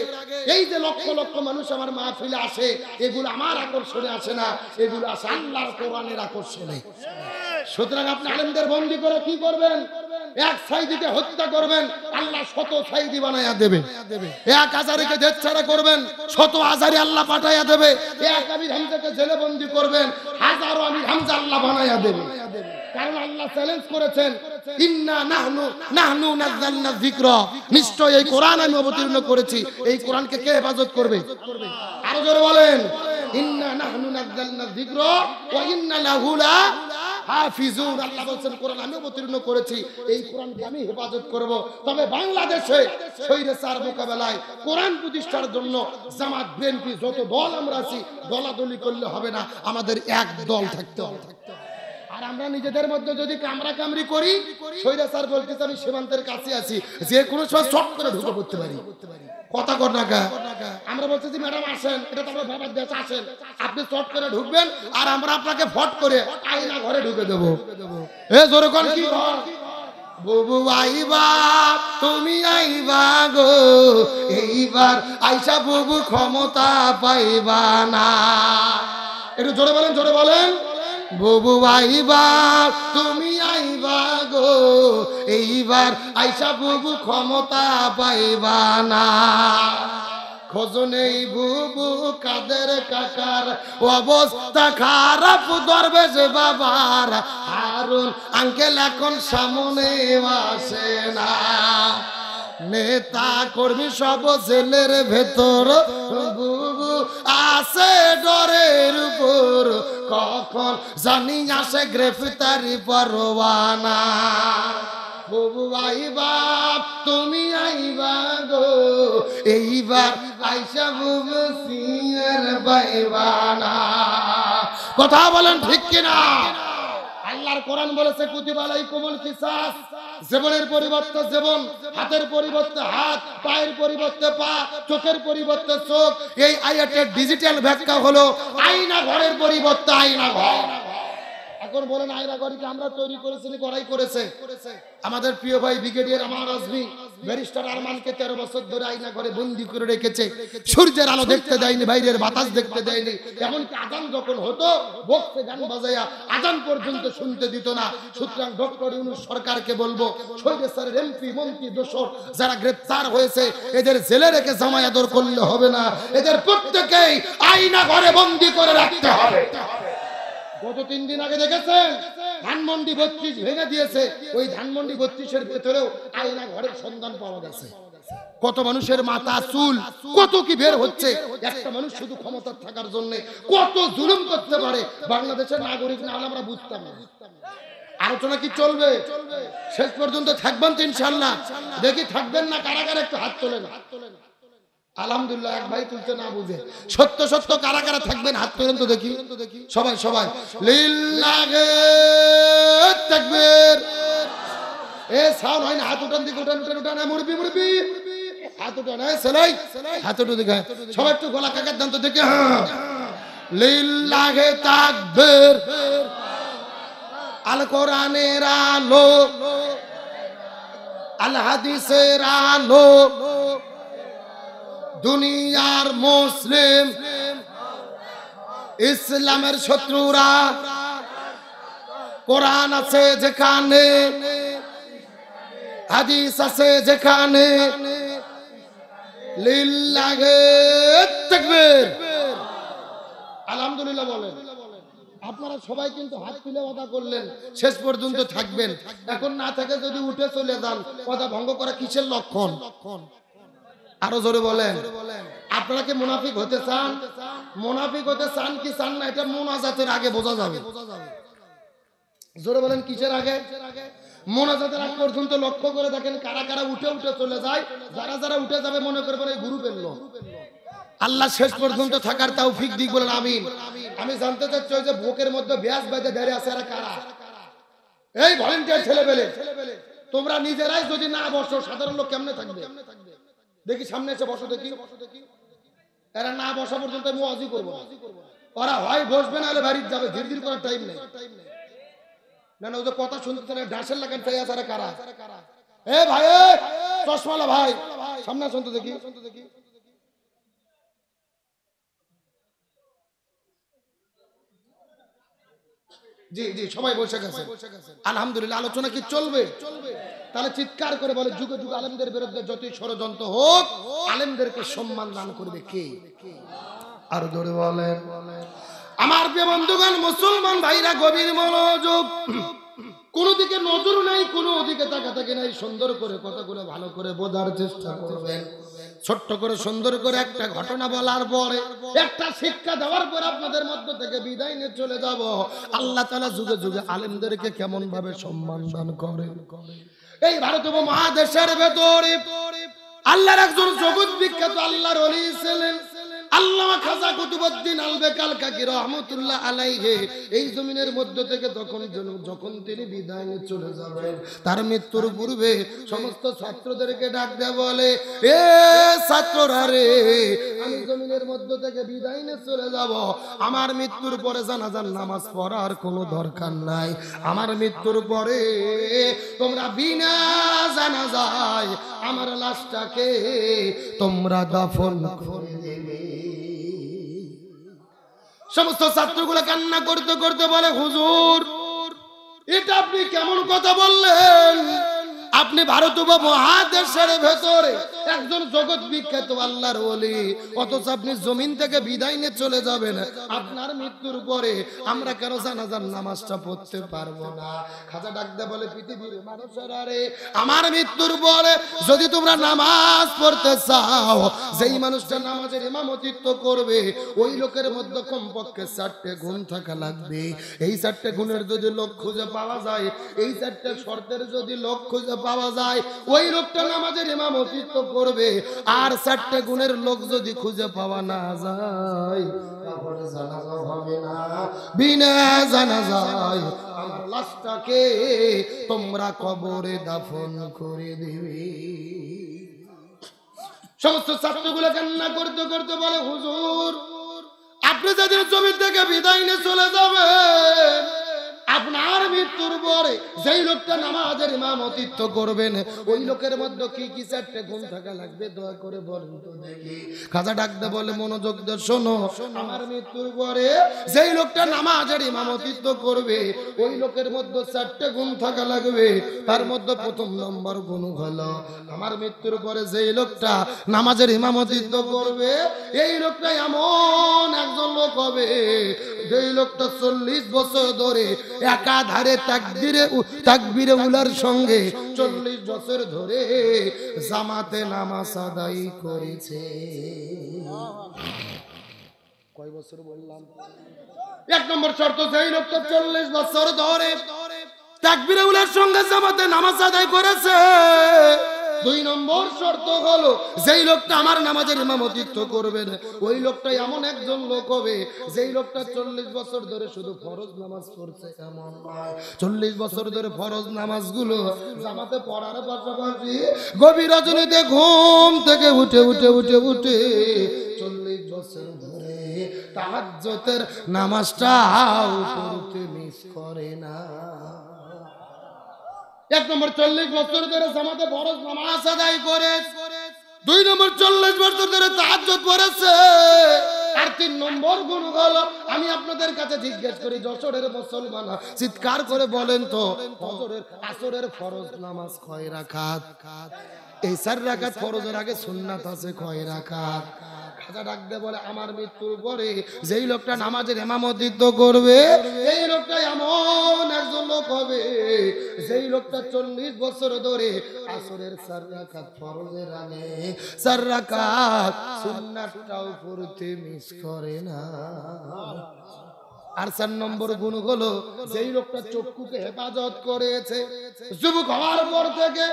এই যে লক্ষ লক্ষ মানুষ আমার মাহফিলে আসে, এগুলো আমার আকর্ষণে আসে না, এগুলো আসে আল্লাহর কোরআনের আকর্ষণে। সুতরাং আপনি আলেমদের বন্দী করে কি করবেন? এক সাঈদীকে হত্যা করবেন, আল্লাহ 100 সাঈদী বানায়া দেবে। এক আজারিকে দেশ ছাড়া করবেন, 100 আজারি আল্লাহ পাঠায়া দেবে। এক আমির হামজাকে জেলে বন্দী করবেন, 1000 আমির হামজা আল্লাহ বানায়া দেবে। কারণ আল্লাহ চ্যালেঞ্জ করেছেন, ইন্না নাহনু নাযালনা যিকরা, নিশ্চয় এই কোরআন আমি অবতীর্ণ করেছি, এই কোরআনকে কে হেফাজত করবে? আরো জোরে বলেন, ইন্না নাহনু নাযালনা যিকরা ওয়া ইন্না লাহু হাফিজুন। আল্লাহ বলেন কোরআন আমি অবতীর্ণ করেছি, এই কোরআনকে আমি হেফাজত করব। তবে বাংলাদেশে স্বৈরাচার মোকাবেলায় কোরআন প্রতিষ্ঠার জন্য জামাত বিএনপি যত দল আমরা আছি, দলাদলি করলে হবে না, আমাদের এক দল থাকতে হবে। আর আমরা নিজেদের মধ্যে যদি কামরা কামরি করি, স্বৈরাচার বলতেছে আমি সীমান্তের কাছে আছি, যে কোনো সময় শর্ট করে ঢুকে পড়তে পারি। কথা কর না, আমরা বলতেছি ম্যাডাম আসেন, এটা তো আমরা বাবার দেশে আসেন, আপনি শর্ট করে ঢুকবেন আর আমরা আপনাকে ফট করে আয়না ঘরে ঢুকে দেবো। এ জোরে কোন কি ঘর? বুবু আইবা তুমি আইবা গো, এইবার আইসা বুবু ক্ষমতা পাইবা না। একটু জোরে বলেন, জোরে বলেন। বুবু আইবা তুমি আইবা গো, এইবার আইসা বুবু ক্ষমতা পাইবা না। খোঁজ নেই বুবু কাদের কাকার, অবস্থা খারাপ দরবেশ বাবার, হারুন আঙ্কেল এখন সামনে আসে না। নেতা কর্মী সব জেলের ভেতর, বুবু আসে ডরের উপর, কখন জানি আসে গ্রেফতারি পরোয়ানা। বুবু আইবা তুমি আইবা গো, এইবার আইসা বুবু সিয়ার বাইবানা। কথা বলেন ঠিক কিনা? আল্লাহর কোরআন বলেছে কুতিবা আলাইকুমুল কিসাস, জীবনের পরিবর্তে জীবন, হাতের পরিবর্তে হাত, পায়ের পরিবর্তে পা, চোখের পরিবর্তে চোখ। এই আয়াতের ডিজিটাল ব্যাখ্যা হলো আয়না ঘরের পরিবর্তে আয়না ঘর। এখন বলেন আয়না ঘর কি আমরা তৈরি করেছি না করাই করেছে? আমাদের প্রিয় ভাই ব্রিগেডিয়ার আমার আজমি ব্যারিস্টার আরমানকে 13 বছর ধরে আয়না ঘরে বন্দী করে রেখেছে। সূর্যের আলো দেখতে দেয়নি, বাইরের বাতাস দেখতে দেয়নি। এমনকি আজান যখন হতো বক্সে গান বাজাইয়া আজান পর্যন্ত শুনতে দিত না। সুতরাং ডক্টর ইউনূস সরকারকে বলবো, শহীদ স্যারের এমপি মন্ত্রী দোসর যারা গ্রেফতার হয়েছে এদের জেলে রেখে জামাই আদর করলে হবে না, এদের প্রত্যেককেই আয়না ঘরে বন্দী করে রাখতে হবে। গত 3 দিন আগে দেখেছেন ধানমন্ডি 32 ভেঙে দিয়েছে, ওই ধানমন্ডি 32-এর ভেতরেও আয়না ঘরের সন্ধান পাওয়া গেছে। কত মানুষের মাথা চুল কত কি বের হচ্ছে। একটা মানুষ শুধু ক্ষমতা থাকার জন্য কত জুলুম করতে পারে বাংলাদেশের নাগরিক না হলে আমরা বুঝতাম না। আলোচনা কি চলবে? শেষ পর্যন্ত থাকবেন তো ইনশাআল্লাহ? দেখি থাকবেন না কারা কারা একটু হাত তোলেন। আলহামদুলিল্লাহ, এক ভাই তুলতে না বুঝে। সত্য সত্য কারা কারা থাকবেন হাত তোলেন তো দেখি। সবাই সবাই লিল্লাহে তাকবীর। এ সাউন্ড হয় না, হাত উঠান দিকে, উঠান উঠান উঠান, মুরবি মুরবি হাত উঠান, এই সেলাই হাত উঠে দেখে সবাই একটু গলা কাকার দান তো দেখে। লিল্লাহে তাকবীর। আল কোরআনের আলো, আল হাদিসের আলো, দুনিয়ার মুসলিম ইসলামের শত্রুরা, কোরআন আছে যেখানে, হাদিস আছে যেখানে, লিল্লাহে তাকবীর। আলহামদুলিল্লাহ বলেন। আপনারা সবাই কিন্তু হাত তুলে ওয়াদা করলেন শেষ পর্যন্ত থাকবেন। এখন না থাকে যদি উঠে চলে যান, ওয়াদা ভঙ্গ করা কিসের লক্ষণ? আরো জোরে বলেন। আপনারা কি মুনাফিক হতে চান? মুনাফিক হতে চান কি চান না এটা মুনাজাতের আগে বোঝা যাবে। জোরে বলেন কিসের আগে? মুনাজাতের আগ পর্যন্ত লক্ষ্য করে দেখেন কারা কারা উঠে উঠে চলে যায়। যারা যারা উঠে যাবে মনে করবেন এই গ্রুপের লোক। আল্লাহ শেষ পর্যন্ত থাকার তৌফিক দিক বলেন আমিন। আমি জানতে চাচ্ছি যে বুকের মধ্যে ব্যাস বেঁধে দাঁড়িয়ে আছে এরা কারা? এই ভলেন্টিয়ার ছেলেবেলে, তোমরা নিজেরাই যদি না বসো সাধারণ লোক কেমনে থাকবে? দেখি সামনে এসে বসো দেখি। এরা না বসা পর্যন্ত আমি ওয়াজি করব না। ওরা হয় বসবে না হলে বাড়িতে যাবে, ধীর ধীর করার টাইম নেই। না না, ওদের কথা শুনতে না ডাসের লাগান চাই আছে এরা কারা? এ ভাই, চশমালা ভাই সামনে শুনতে দেখি। জি জি, সবাই বসে গেছে আলহামদুলিল্লাহ। আলোচনা কি চলবে? তাহলে চিৎকার করে বলে, যুগে যুগে আলেমদের বিরুদ্ধে যতই ষড়যন্ত্র হোক আলেমদেরকে সম্মান দান করবে কে? আর জোরে বলেন। আমার প্রিয় বন্ধুগণ, মুসলমান ভাইরা গভীর মনোযোগ। কোন দিকে নজর নাই, কোন দিকে তাকাতাকি নাই। সুন্দর করে কথাগুলো ভালো করে বোঝার চেষ্টা করবেন। ছোট্ট করে সুন্দর করে একটা ঘটনা বলার পরে, একটা শিক্ষা দেওয়ার পর আপনাদের মধ্য থেকে বিদায় নিয়ে চলে যাব। আল্লাহ তাআলা যুগে যুগে আলেমদেরকে কেমন ভাবে সম্মান দান করেন। এই ভারত মহাদেশের ভেতরে আল্লাহর একজন জগৎ বিখ্যাত আল্লাহর ওলি ছিলেন আল্লামা খাজা কুতুবউদ্দিন আলবেকাল কাকি রহমাতুল্লাহ আলাইহি। এই জমিনের মধ্য থেকে যখন তিনি বিদায় নিয়ে চলে যাবেন, তার মৃত্যুর পূর্বে সমস্ত ছাত্রদেরকে ডাক দেয়া বলে, এ ছাত্ররা রে, আমি জমিনের মধ্য থেকে বিদায় নিয়ে চলে যাব। আমার মৃত্যুর পরে জানাজার নামাজ পড়ার কোনো দরকার নাই। আমার মৃত্যুর পরে তোমরা বিনা জানাজায় আমার লাশটাকে তোমরা দাফন করে দেবে। সমস্ত ছাত্রগুলো কান্না করতে করতে বলে, হুজুর এটা আপনি কেমন কথা বললেন? আপনি ভারত মহাদেশের ভেতরে একজন জগৎ বিখ্যাত আল্লাহর ওলি, অথচ আপনি জমিন থেকে বিদায় নিয়ে চলে যাবেন। আপনার মৃত্যুর পরে আমরা কেন জানাজার নামাজটা পড়তে পারবো না? খাজা ডাকতে বলে, পৃথিবীর মানুষেরা রে, আমার মৃত্যুর পরে যদি তোমরা নামাজ পড়তে চাও, যেই মানুষটা নামাজের ইমামতিত্ব করবে ওই লোকের মধ্যে কমপক্ষে 4টে গুণ থাকা লাগবে। এই 4টে গুণের যদি লোক খুঁজে পাওয়া যায়, এই 4টে শর্তের যদি লোক খুঁজে পাওয়া যায়, ওই লোকটা নামাজের ইমামতিত্ব করবে। আর 4টে গুণের লোক যদি খুঁজে পাওয়া না যায়, তাহলে জানাজা হবে না। বিনা জানাজায় আমার লাশটাকে তোমরা কবরে দাফন করে দিবে। সমস্ত ছাত্রগুলো কান্না করতে করতে বলে, হুজুর, আপনি যেদিন জমি থেকে বিদায় নিয়ে চলে যাবেন, আপনার মৃত্যুর পরে যেই লোকটা নামাজের ইমামতিত্ব করবেন, ওই লোকের মধ্যে কি কি 4টে গুণ থাকা লাগবে? দয়া করে বলেন তো দেখি। খাজা ডাকতে বলে, মনোযোগ দিয়ে শোনো, আমার মৃত্যুর পরে যেই লোকটা নামাজের ইমামতিত্ব করবে ওই লোকের মধ্যে 4টে গুণ থাকা লাগবে। তার মধ্যে প্রথম নম্বর গুণ হলো, আমার মৃত্যুর পরে যেই লোকটা নামাজের ইমামতিত্ব করবে এই লোকটা এমন একজন লোক হবে, যেই লোকটা 40 বছর ধরে একাধারে তাকবীরে উলার সঙ্গে 40 বছর ধরে জামাতে নামাজ আদায় করেছে। কয় বছর বললাম? 1 নম্বর শর্ত, যেই লোকটা 40 বছর ধরে তাকবীরে উলার সঙ্গে জামাতে নামাজ আদায় করেছে। 2 নম্বর শর্ত হলো, যেই লোকটা আমার নামাজের ইমামতিত্ব করবেন ওই লোকটা এমন একজন লোক হবে, যেই লোকটা 40 বছর ধরে শুধু ফরজ নামাজ পড়ছে এমন নয়, 40 বছর ধরে ফরজ নামাজগুলো জামাতে পড়ার পাশাপাশি গভীর রজনীতে ঘুম থেকে উঠে 40 বছর ধরে তাহাজ্জুদের নামাজটাও পড়তে মিস করে না। 1 নম্বর 40 বছর ধরে জামাতে ফরজ নামাজ আদায় করে, 2 নম্বর 40 বছর ধরে তাহাজ্জুদ পড়েছে। আর 3 নম্বর গুণ হলো, আমি আপনাদের কাছে জিজ্ঞেস করি, যশোরের মুসলমান চিৎকার করে বলেন তো, ফজরের আসরের ফরজ নামাজ কয় রাকাত? এই 4 রাকাত ফরজের আগে সুন্নাত আছে কয় রাকাত? খাজা ডাকতে বলে, আমার মৃত্যুর পরে যেই লোকটা নামাজের ইমামতিত্ব করবে এই লোকটা এমন একজন লোক হবে, যেই লোকটা 40 বছর ধরে আসরের 4 রাকাত ফরজের আগে 4 রাকাত সুন্নাতটাও পড়তে মিস করে না। আর 4 নম্বর গুণ হলো, যেই লোকটা চক্ষুকে হেফাজত করেছে, যুবক হওয়ার পর থেকে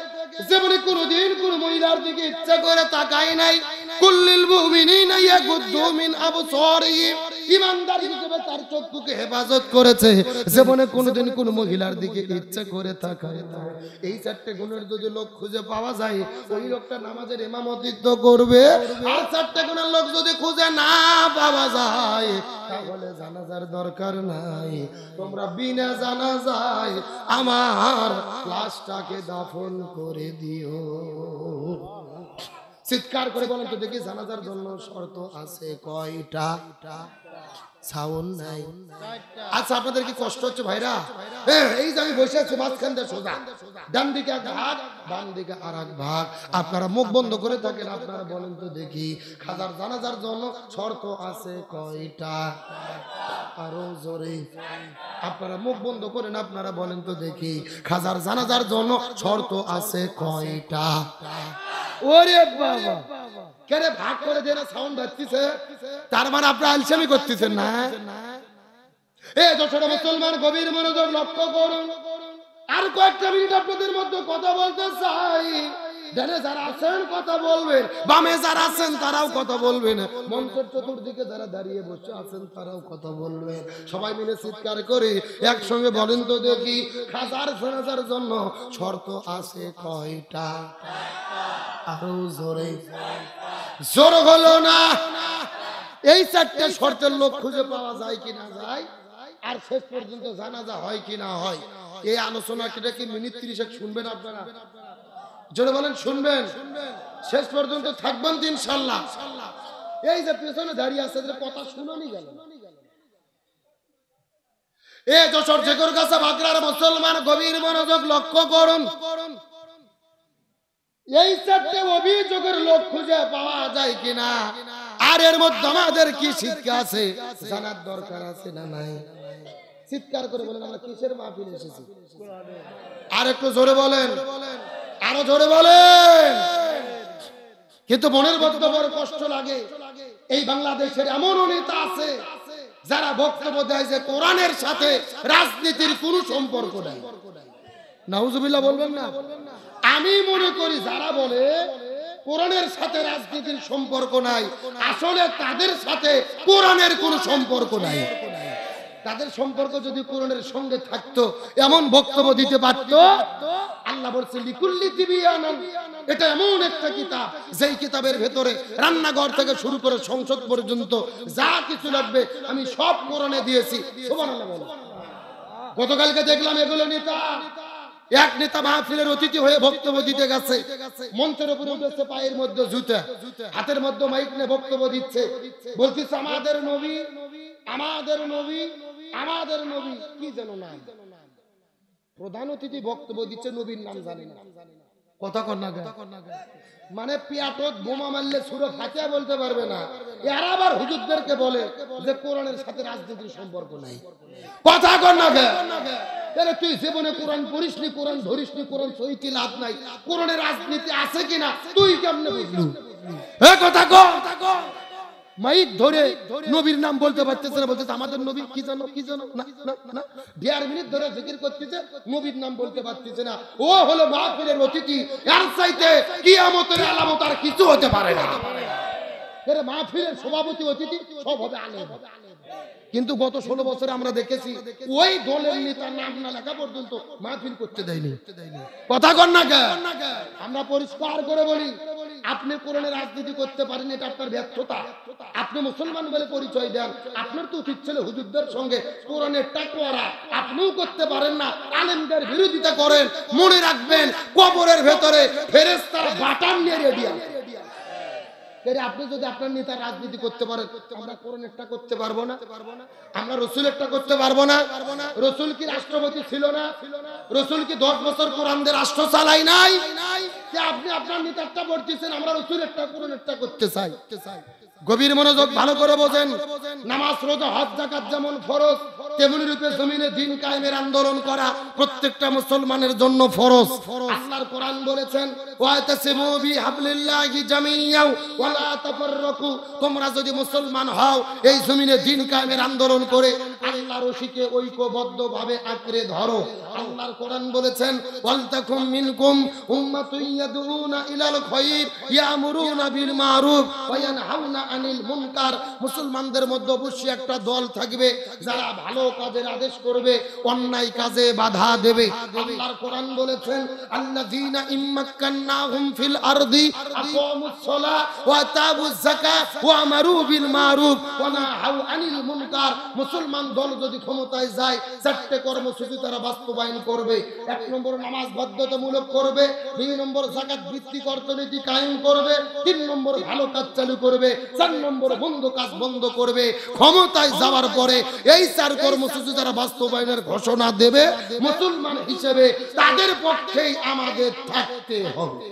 যেমন কোনদিন কোন মহিলার দিকে ইচ্ছা করে তাকায় নাই, কুল্লিল মুমিনিনা ইয়াগুদ্দু মিন আবসারিহিম, ইমানদার হিসেবে তার চক্ষুকে হেফাজত করেছে, যেমন কোনদিন কোন মহিলার দিকে ইচ্ছা করে তাকায় না। এই 4টে গুণের যদি লোক খুঁজে পাওয়া যায়, ওই লোকটা নামাজের ইমামতিত্ব করবে। আর 4টে গুণের লোক যদি খুঁজে না পাওয়া যায়, তাহলে জানাজার দরকার নাই, তোমরা বিনা জানাজায় আমার লাশটাকে দাফন করে দিও। চিৎকার করে বলেন তো দেখি, জানাজার জন্য শর্ত আছে কয়টা? সাউন্ড নাই। আচ্ছা, আপনাদের কি কষ্ট হচ্ছে ভাইরা? এই যে আমি বসে আছি মাঝখান দিয়ে সোজা, ডান দিকে এক ভাগ, বাম দিকে আর এক ভাগ, আপনারা মুখ বন্ধ করে থাকেন। আপনারা বলেন তো দেখি, খাজার জানাজার জন্য শর্ত আছে কয়টা? আরো জোরে আপনারা মুখ বন্ধ করেন, আপনারা বলেন তো দেখি, খাজার জানাজার জন্য শর্ত আছে কয়টা? ওরে বাবা, কেরে ভাগ করে দেনা সাউন্ড হচ্ছে, তার মানে আপনারা আলসামি করতেছেন না? যশোর মুসলমান গভীর মনোযোগ লক্ষ্য করুন। আর কয়েকটা মিনিট আপনাদের মধ্যে কথা বলতে চাই। ডানে যারা আছেন কথা বলবেন, বামে যারা আছেন তারাও কথা বলবেন, মঞ্চের চতুর্দিকে যারা দাঁড়িয়ে বসে আছেন তারাও কথা বলবেন। সবাই মিলে চিৎকার করে একসঙ্গে বলেন তো দেখি, খাজার জানাজার জন্য শর্ত আছে কয়টা? আরো জোরে, জোর হলো না। এই 4টে শর্তের লোক খুঁজে পাওয়া যায় কি না যায়, আর শেষ পর্যন্ত জানাজা হয় কি না হয়, এই আলোচনাটা কি মিনিট 30 শুনবেন আপনারা? জোরে বলেন, শুনবেন? শেষ পর্যন্ত থাকবেন তো ইনশাআল্লাহ? এই যে পেছনে দাঁড়িয়ে আছে কথা শুনোনি গেল। যশোর জেগর কাছে বাগড়ার মুসলমান গভীর মনোযোগ লক্ষ্য করুন। এই চারটে অভিযোগের লোক খুঁজে পাওয়া যায় কিনা, আর এর মধ্যে আমাদের কি শিক্ষা আছে জানার দরকার আছে না নাই? চিৎকার করে বলেন আমরা কিসের মাহফিলে এসেছি? আর একটু জোরে বলেন, আরো জোরে বলেন। কিন্তু মনের মধ্যে বড় কষ্ট লাগে, এই বাংলাদেশের এমন নেতা আছে যারা বক্তব্য দেয় যে কোরআনের সাথে রাজনীতির কোনো সম্পর্ক নাই। নাউজুবিল্লাহ বলবেন না? আমি মনে করি যারা বলে কোরআনের সাথে রাজনীতির সম্পর্ক নাই, আসলে তাদের সাথে কোরআনের কোনো সম্পর্ক নাই। তাদের সম্পর্ক যদি কোরআনের সঙ্গে থাকতো এমন বক্তব্য দিতে পারতো। আল্লাহ বলছে লিকুল্লি তিবিয়ানান, এটা এমন একটা কিতাব যেই কিতাবের ভেতরে রান্নাঘর থেকে শুরু করে সংসদ পর্যন্ত যা কিছু লাগবে আমি সব কোরআনে দিয়েছি। সুবহানাল্লাহ বলো। গতকালকে দেখলাম এগুলো নেতা, এক নেতা মাহফিলের অতিথি হয়ে বক্তব্য দিতে গেছে, মঞ্চের উপরে উঠেছে, পায়ের মধ্যে জুতা, হাতের মধ্যে মাইক নিয়ে বক্তব্য দিচ্ছে, বলতেছে আমাদের নবী, আমাদের নবী, আমাদের নবী, কি যেন নাম, প্রধান অতিথি বক্তব্য দিচ্ছে, নবীর নাম জানে না। কথা কর না, মানে পিয়াটত বোমা মারলে সুরে ফাতিহা বলতে পারবে না। এরা আবার হুজুরদেরকে বলে যে কোরআনের সাথে রাজনীতির সম্পর্ক নাই। কথা কর না, তুই জীবনে কোরআন পড়িসনি, কোরআন ধরিসনি, কোরআন সহিত লাভ নাই, কোরআনের রাজনীতি আছে কিনা তুই কেমনে বুঝলু? কথা কর। মাইক ধরে নবীর নাম বলতে পারতেছে না, বলতেছে আমাদের নবী, কি জানো কি জানো না না না, 1.5 মিনিট ধরে জিকির করতেছে, নবীর নাম বলতে পারতেছে না। ও হলো মাহফিলের অতিথি, এর চাইতে কিয়ামতের আলামত আর কিছু হতে পারে না। এর মাহফিলের সভাপতি অতিথি সব হবে আলেম। কিন্তু গত 16 বছরে আমরা দেখেছি ওই দলের নেতা নাম না লেখা পর্যন্ত মাহফিল করতে দেয়নি। কথা কর না কে? আমরা পরিষ্কার করে বলি, আপনি কোরআনের রাজনীতি করতে পারেন, এটা আপনার ব্যর্থতা। আপনি মুসলমান বলে পরিচয় দেন, আপনার তো উচিত ছিল হুজুরদের সঙ্গে কোরআনের টাকওয়ারা, আপনিও করতে পারেন না, আলেমদের বিরোধিতা করেন। মনে রাখবেন কবরের ভেতরে ফেরেশতারা বাটাম নিয়ে রেডি আছে। আপনি যদি আপনার নেতা রাজনীতি করতে পারেন, আমরা কোরআনেরটা করতে পারবো না, আমরা রসুলেরটা করতে পারবো না। রসুল কি রাষ্ট্রপতি ছিল না? রসুল কি 10 বছর কোরআন দিয়ে রাষ্ট্র চালাই নাই? আপনি আপনার নেতারটা বলতেছেন, আমরা রসুলেরটা কোরআনেরটা করতে চাই। গভীর মনোযোগ ভালো করে বোঝেন। নামাজ, রোজা, হজ, যাকাত যেমন ফরজ, তেমনি রূপে জমিনে দ্বীন কায়েমের আন্দোলন করা প্রত্যেকটা মুসলমানের জন্য ফরজ। আল্লাহর কোরআন বলেছেন ওয়াতাসিমু বিহাবলিল্লাহি জামিআ ওয়া লা তাফাররাকু, তোমরা যদি মুসলমান হও এই জমিনে দ্বীন কায়েমের আন্দোলন করে আল্লাহর রশিকে ঐক্যবদ্ধভাবে আঁকড়ে ধরো। আল্লাহর কোরআন বলেছেন ওয়ালতাকুম মিনকুম উম্মাতুন ইয়াদউনা ইলাল খায়র ইয়ামুরুনা বিল মারুফ ওয়া ইয়ানহাউনা আনিল মুনকার, মুসলমানদের মধ্যে অবশ্যই একটা দল থাকবে যারা ভালো কাজের আদেশ করবে, অন্যায় কাজে বাধা দেবে। আল্লাহর কোরআন বলেছেন আল্লাযীনা ইম্মাক্কান্নাহুম ফিল আরদি আকামুস সালাহ ওয়া আতাবুজ যাকাত ওয়া আমারু বিল মারুফ ওয়া নাহাউ আনিল মুনকার। মুসলমান দল যদি ক্ষমতায় যায় 4টে কর্মসূচি তারা বাস্তবায়ন করবে। 1 নম্বর নামাজ বাধ্যতামূলক করবে, 2 নম্বর যাকাত ভিত্তিক অর্থনীতি কায়েম করবে, 3 নম্বর ভালো কাজ চালু করবে, 4 নম্বর বন্ধ কাজ বন্ধ করবে। ক্ষমতায় যাওয়ার পরে এই 4 কর্মসূচি তারা বাস্তবায়নের ঘোষণা দেবে। মুসলমান হিসেবে তাদের পক্ষেই আমাদের থাকতে হবে।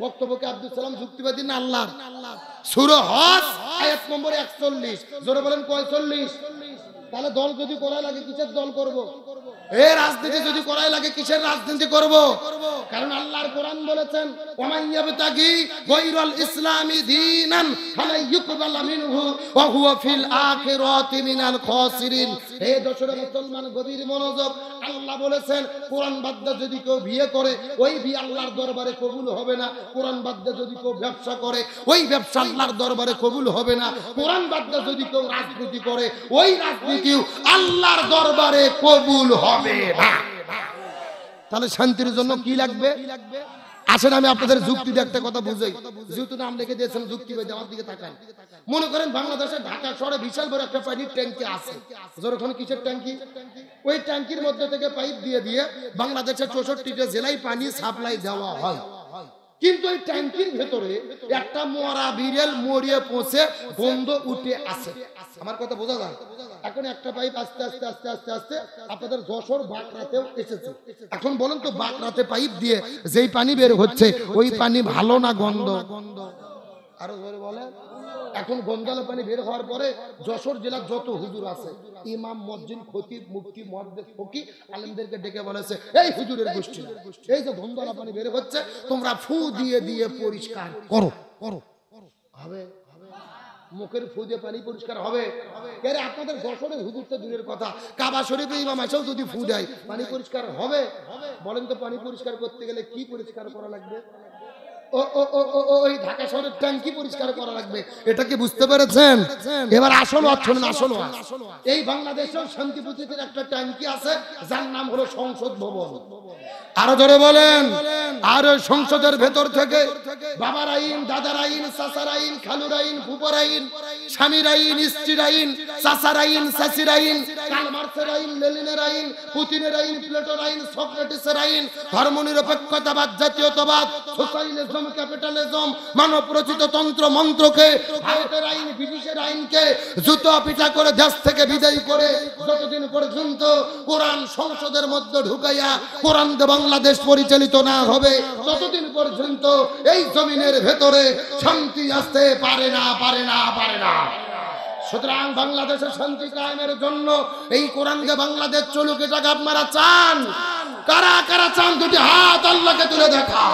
বক্তব্যকে আব্দুল সালাম যুক্তিবাদী না আল্লাহ? সূরা হজ আয়াত নম্বর 41। জোরে বলেন কয় 40? তাহলে দল যদি করাই লাগে কিসের দল করব? এই রাজনীতি যদি করাই লাগে কিসের রাজনীতি করব? কারণ আল্লাহর কোরআন বলেছেন ওয়ামাইয়াবতাগি গায়রাল ইসলামি দীনান ফালা ইউকবাল মিনহু ওয়া হুয়া ফিল আখিরাতি মিনাল খাসিরিন। হে দোষরে মুসলমান গভীর মনোযোগ। আল্লাহ বলেছেন কোরআন বাদ যদি কেউ বিয়ে করে ওই বিয়ে আল্লাহর দরবারে কবুল হবে না। কোরআন বাদ যদি কেউ ব্যবসা করে ওই ব্যবসা আল্লাহর দরবারে কবুল হবে না। কোরআন বাদ যদি কেউ রাজনীতি করে ওই রাজনীতিও আল্লাহর দরবারে কবুল হবে না। তাহলে শান্তির জন্য কি লাগবে? আসেন আমি আপনাদের যুক্তি দিয়ে একটা কথা বুঝাই। যেহেতু নাম লিখে দিয়েছেন যুক্তিবাদী, আমার দিকে তাকান। মনে করেন বাংলাদেশে ঢাকা শহরে বিশাল বড় একটা পানির ট্যাঙ্কি আছে। যখন কিসের ট্যাঙ্কি? ওই ট্যাঙ্কির মধ্যে থেকে পাইপ দিয়ে দিয়ে বাংলাদেশের 64টা জেলায় পানি সাপ্লাই দেওয়া হয়। কিন্তু এই ট্যাঙ্কির ভেতরে একটা মরা বিড়াল মরিয়ে পৌঁছে গন্ধ উঠে আসে। আমার কথা বোঝা যায়? এখন একটা পাইপ আস্তে আস্তে আস্তে আস্তে আস্তে আপনাদের যশোর বাঁকড়াতেও এসেছে। এখন বলেন তো, বাঁকড়াতে পাইপ দিয়ে যেই পানি বের হচ্ছে ওই পানি ভালো না গন্ধ? আরো জোরে বলেন। এখন গন্ডালা পানি বের হওয়ার পরে যশোর জেলার যত হুজুর আছে, ইমাম, মুয়াজ্জিন, খতিব, মুফতি, মুহাদ্দিস, ফকিহ, আলেমদেরকে ডেকে বলেছে, এই হুজুরের গোষ্ঠী, এই যে গন্ডালা পানি বের হচ্ছে তোমরা ফু দিয়ে দিয়ে পরিষ্কার করো। করো হবে? মুখের ফু দিয়ে পানি পরিষ্কার হবে? আরে আপনাদের যশোরের হুজুর তো দূরের কথা, কাবা শরীফে ইমাম এসেও যদি ফু দেয় পানি পরিষ্কার হবে? বলেন তো, পানি পরিষ্কার করতে গেলে কি পরিষ্কার করা লাগবে? ওই ঢাকা শহরের ট্যাঙ্কি পরিষ্কার করা লাগবে। এটা কি বুঝতে পেরেছেন? এবার আসল শুনুন, আসল এই বাংলাদেশেও শান্তি প্রতীকের একটা ট্যাঙ্কি আছে যার নাম হলো সংসদ ভবন। আরো জোরে বলেন। আর ওই সংসদের ভেতর থেকে বাবার আইন, দাদার আইন, চাচার আইন, খালুর আইন, ফুফার আইন, স্বামীর আইন, স্ত্রীর আইন, চাচার আইন, চাচির আইন, কার্ল মার্ক্সের আইন, লেনিনের আইন, পুতিনের আইন, প্লেটোর আইন, সক্রেটিসের আইন, ধর্মনিরপেক্ষতাবাদ, জাতীয়তাবাদ, সোশ্যালিজম, ক্যাপিটালিজম, মানব রচিত তন্ত্র মন্ত্রকে, ভারতের আইন, ব্রিটিশের আইনকে জুতো পিটা করে দেশ থেকে বিদায় করে যতদিন পর্যন্ত কোরআন সংসদের মধ্যে ঢুকাইয়া কোরআন বাংলাদেশ পরিচালিত না হবে ততদিন পর্যন্ত এই জমিনের ভেতরে শান্তি আসতে পারে না, পারে না, পারে না। সুতরাং বাংলাদেশের শান্তি কায়েমের জন্য এই কোরআনকে বাংলাদেশ চলুক, এটাকে আপনারা চান? কারা কারা চান? দুটি হাত আল্লাহকে তুলে দেখা।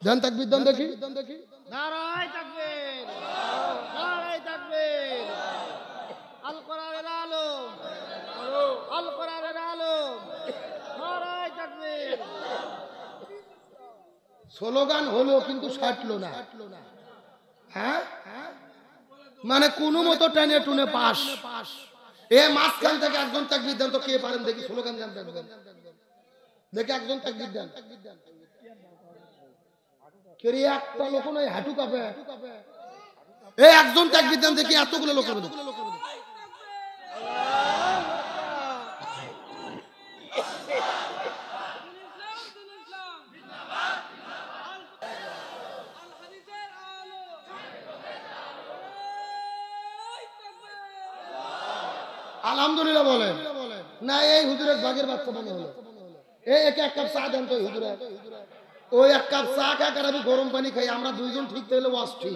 দেন তাকবীর, দেন দেখি। নারায়ে তাকবীর, নারায়ে তাকবীর। আল কোরআনের আলো, আল কোরআনের আলো, নারায়ে তাকবীর। স্লোগান হলো কিন্তু সাটলো না। হ্যাঁ, মানে কোনো মতো টেনে টুনে পাস। এ মাঝখান থেকে একজন তাকবীর দেন তো, কে পারেন দেখি স্লোগান দেন দেখে, একজন তাকবীর দেন। কেরে একটা লোক নয়, হাঁটু কাঁপে। এই একজন তাকবীর দেন দেখি, এতগুলো লোক হবে। আলহামদুলিল্লাহ বলেন না। এই হুজুরের বাগের বাচ্চা মনে হলো। এই একে এক কাপ চা দেন তো হুজুরে। ওই এক কাপ চা খাক আর আমি গরম পানি খাই, আমরা দুইজন ঠিক তাহলে ওয়াজ ঠিক।